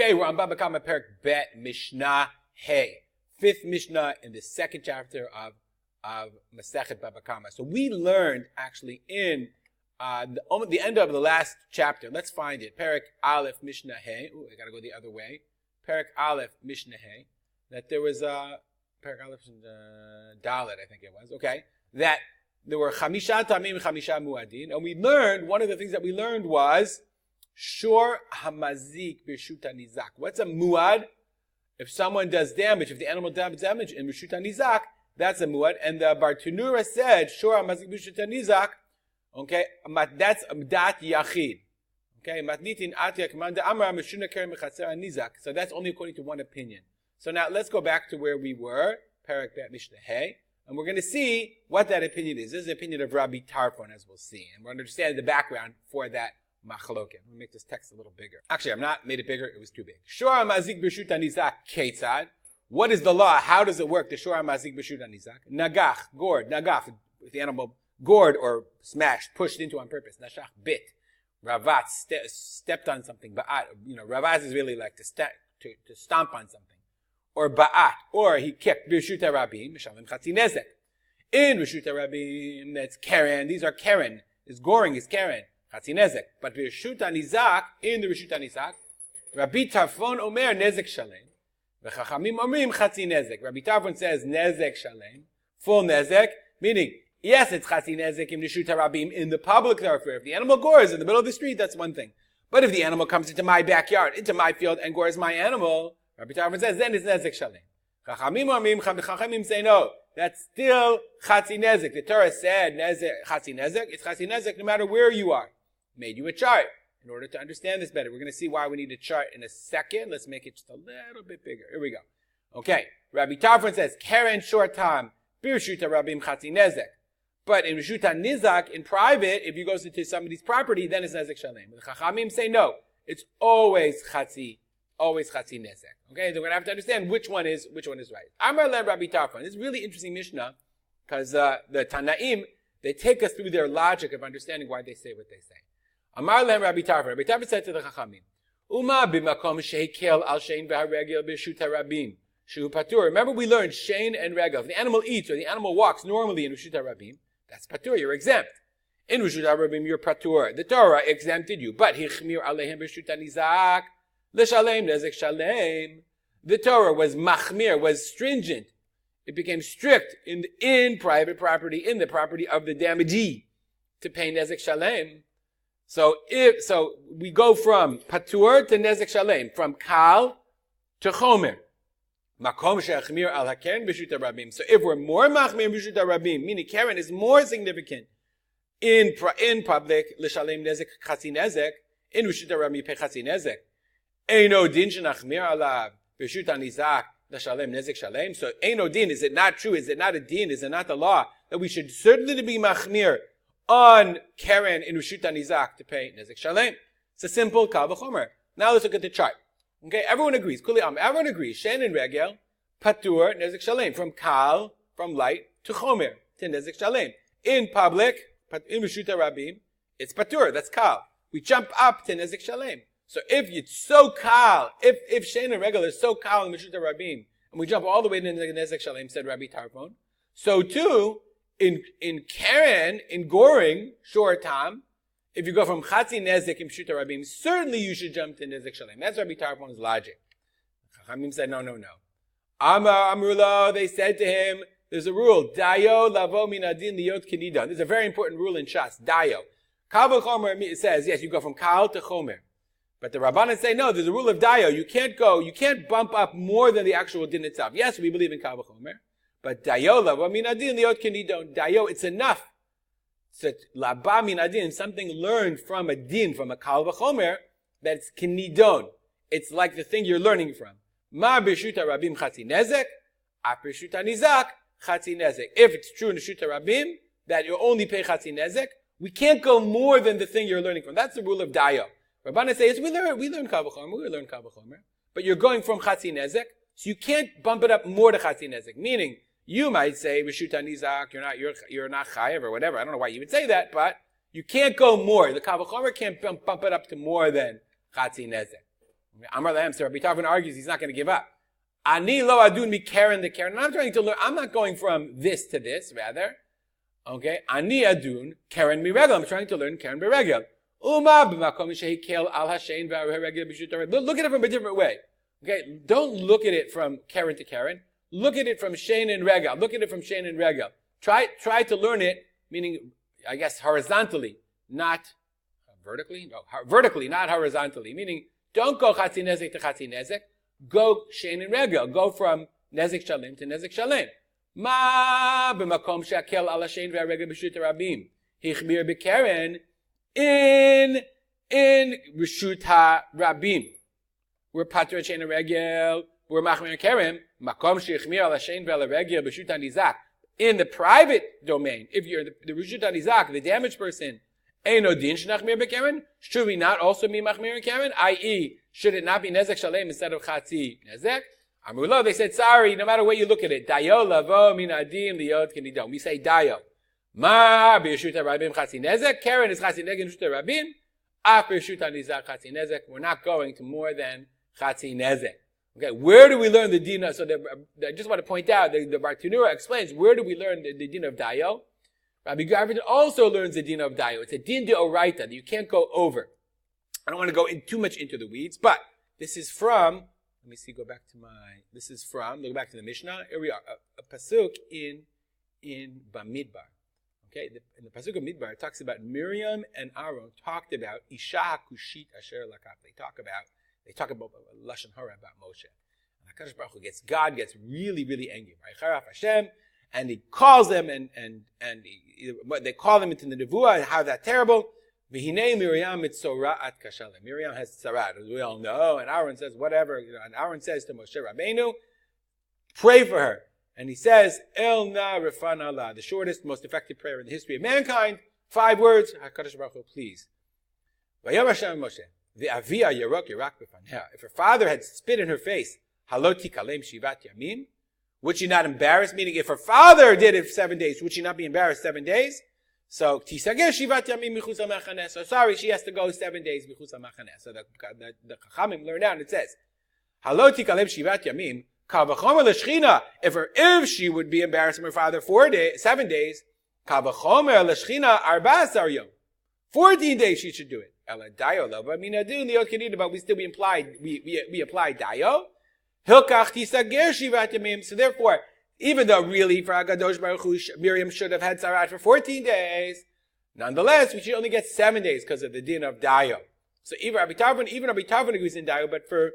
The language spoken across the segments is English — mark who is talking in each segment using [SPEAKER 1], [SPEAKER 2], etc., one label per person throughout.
[SPEAKER 1] Okay, we're on Baba Kama Perik Bet Mishnah Hey, fifth Mishnah in the second chapter of Masechet Baba Kama. So we learned actually in the end of the last chapter. Let's find it. Perik Aleph Mishnah Hey. Ooh, I gotta go the other way. Perik Aleph Mishnah Hey. That there was Perik Aleph Dalet, I think it was. Okay, that there were Chamisha Tamim, Chamisha Muadin, and we learned, one of the things that we learned was Shor Hamazik B'Shuta Nizak. What's a muad? If someone does damage, if the animal does damage in B'Shuta Nizak, that's a muad. And the Bartanura said Shor Hamazik B'Shuta Nizak. Okay, that's dat yachid. Okay, matnitin atya kamanda amra meshuna kerem mechatzera nizak. So that's only according to one opinion. So now let's go back to where we were, Perik Bet Mishnah Hey, and we're going to see what that opinion is. This is the opinion of Rabbi Tarfon, as we'll see, and we're understanding the background for that machloket. We'll make this text a little bigger. Actually, I'm not made it bigger; it was too big. Shor mazik b'shuta nizak ketzad. What is the law? How does it work? The shor mazik b'shuta nizak. Nagach, gored, nagach. If the animal gored or smashed, pushed into on purpose. Nashach, bit. Ravat, stepped on something. Ba'at. Ravat is really like to stomp on something. Or ba'at. Or he kicked. B'shuta rabim. Mishalim chatzi nezek. In B'shuta rabim, that's keren. These are keren. Is goring is keren. Chatzi nezek. But B'shuta nizak, in the B'shuta nizak, Rabbi Tarfon omer nezek shalem. V'chachamim omrim chatzi nezek. Rabbi Tarfon says nezek shalem. Full nezek. Meaning, yes, it's chatzi nezek im nishuta rabim in the public thoroughfare. If the animal gores in the middle of the street, that's one thing. But if the animal comes into my backyard, into my field, and gores my animal, Rabbi Tarfon says, then it's nezek shalem. Chachamim say no. That's still chatzi nezek. The Torah said chatzi nezek. It's chatzi nezek no matter where you are. Made you a chart. In order to understand this better, we're going to see why we need a chart in a second. Let's make it just a little bit bigger. Here we go. Okay. Rabbi Tarfon says, keren short time, birshuta rabim chatzi nezek. But in Rishuta Nizak, in private, if you go into somebody's property, then it's Nezek Shalem. The Chachamim say no. It's always Nezek. Okay, so we're going to have to understand which one is right. Amar le Rabbi Tarfon. This is a really interesting Mishnah, because the Tanaim, they take us through their logic of understanding why they say what they say. Amar le Rabbi Tarfon. Rabbi Tarfon said to the Chachamim, Uma b'makom shehikel al shein v'haregel b'shuta rabim. Shu patur. Remember we learned shein and regel. If the animal eats or the animal walks normally in Rishuta rabim, that's patur, you're exempt. In Rishuta rabim, you're patur. The Torah exempted you. But hichmir alehem b'shuta nizak, l'shalem nezek shalem. The Torah was machmir, was stringent. It became strict in private property, in the property of the damagee, to pay nezek shalem. So we go from patur to nezek shalem, from kal to chomer. Makom she'achmir al hakeren b'shuta rabim. So if we're more machmir b'shuta rabim, meaning keren is more significant in public, l'shalem nezek chatzi nezek, in b'shuta rabim pay chatzi nezek. Eino din shenachmir alav b'shuta nizak l'shalem nezek shalem. So eino din, is it not true? Is it not a din? Is it not the law that we should certainly be machmir on keren in b'shuta nizak to pay nezek shalem? It's a simple kal v'chomer. Now let's look at the chart. Okay, everyone agrees. Everyone agrees. Shen and regel, patur, nezek shalem. From kal, from light, to chomer, to nezek shalem. In public, in Rishuta rabim, it's patur, that's kal. We jump up to nezek shalem. So if it's so kal, if shen and regel is so kal in Rishuta rabim, and we jump all the way to nezek shalem, said Rabbi Tarfon, so too, in keren, in goring, short time, if you go from chatzi nezek in Pshuta rabim, certainly you should jump to nezek shalem. That's Rabbi Tarfon's logic. Chachamim said, no. Amar amrulo, they said to him, there's a rule, dayo lavo min adin liot kinidon. There's a very important rule in Shas, dayo. Kal v'chomer says, yes, you go from kal to chomer. But the Rabbanan say, no, there's a rule of dayo. You can't bump up more than the actual din itself. Yes, we believe in kal v'chomer. But dayo lavo min adin liot kinidon. Dayo, it's enough. So, laba min adin, something learned from a din, from a kal v'chomer, that's kinidon. It's like the thing you're learning from. Ma b'shuta rabim chatzi nezek, a b'shuta nizak chatzi nezek. If it's true in the shuta rabim, that you only pay chatzi nezek, we can't go more than the thing you're learning from. That's the rule of dayo. Rabbanan says, we learn kal v'chomer, but you're going from chatzi nezek, so you can't bump it up more to chatzi nezek. Meaning, you might say, Rishuta Nizak, you're not chayav or whatever. I don't know why you would say that, but you can't go more. The kal v'chomer can't bump it up to more than chatzi nezek. Amar lahem, so Rabbi Tarfon argues he's not going to give up. Ani lo adun mi keren the keren. I'm trying to learn. I'm not going from this to this, rather. Okay, ani adun keren mi regel. I'm trying to learn keren mi regel. Uma b'makom shehikel al hashein v'haregel b'shut haregel. Look at it from a different way. Okay, don't look at it from keren to keren. Look at it from shein and regel. Look at it from shein and regel. Try to learn it, meaning, I guess, horizontally, not vertically. No, vertically, not horizontally. Meaning, don't go chatzi nezek to chatzi nezek. Go shein and regel. Go from nezek shalim to nezek shalim. Ma b'makom shehakel al hashein v'haregel b'shut harabim. Hichmir b'keren in reshut harabim. We're patra shein and regel. We're machmir and keren. Makom sheichmir al hashein v'haregel b'shut hanizak. In the private domain, if you're the reshut hanizak, the damaged person, eino din shenachmir b'keren. Should we not also be machmir and keren? I.e., should it not be nezek shalem instead of chatzi nezek? Amrulo, they said, sorry, no matter what you look at it. Dayo lavo min adim liyot kenidon. We say dayo. Ma b'reshut harabim chatzi nezek. Keren is chatzi nezek in reshut harabim. Af b'reshut hanizak chatzi nezek. We're not going to more than chatzi nezek. Okay, where do we learn the din of, so I just want to point out, the Bartanura explains, where do we learn the din of dayo? Rabbi Garvin also learns the din of dayo. It's a din de oraita that you can't go over. I don't want to go too much into the weeds, but this is from, let me see, look back to the Mishnah. Here we are, a pasuk in Bamidbar. Okay, in the pasuk of Midbar, it talks about Miriam and Aaron talked about Isha HaKushit Asher Lakach. They talk about Lashon Hara about Moshe. And HaKadosh Baruch Hu God gets really, really angry. Hashem, and he calls them, and they call them into the Nevuah, and how that's terrible. V'hinei Miriam mitzorat kashalem. Miriam has tzarat, as we all know, and Aaron says whatever. And Aaron says to Moshe Rabbeinu, pray for her. And he says, El na refan Allah, the shortest, most effective prayer in the history of mankind. 5 words. HaKadosh Baruch Hu, please. Vayom Hashem Moshe. Ve'avia yerok yerak b'fanha. If her father had spit in her face, haloti kalem shivat yamim, would she not embarrass? Meaning, if her father did it for 7 days, would she not be embarrassed 7 days? So, tisageh shivat yamim michutz ha'machaneh. So, sorry, she has to go 7 days michutz ha'machaneh. So, the Chachamim learn out, and it says, haloti kalem shivat yamim, kal v'chomer l'shchina. If she would be embarrassing her father 7 days, kal v'chomer l'shchina arba asar yom. 14 days she should do it. Ela dayo lava minadun liyot kedida, but we apply dayo. Hilkach tisager shivat yamim. So therefore, even though really for HaKadosh Baruch Hu, Miriam should have had sarat for 14 days, nonetheless, we should only get 7 days because of the din of dayo. So even Rabbi Tarfon agrees in dayo, but for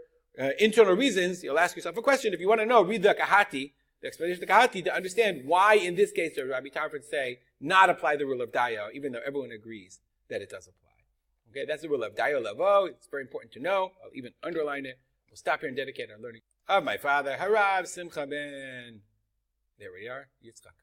[SPEAKER 1] internal reasons, you'll ask yourself a question. If you want to know, read the Kahati, the explanation of the Kahati, to understand why in this case does Rabbi Tarfon say not apply the rule of dayo, even though everyone agrees that it does apply. Okay, that's the rule of dayo lavo. It's very important to know. I'll even underline it. We'll stop here and dedicate our learning of my father, Harav Simcha ben. There we are, Yitzchak.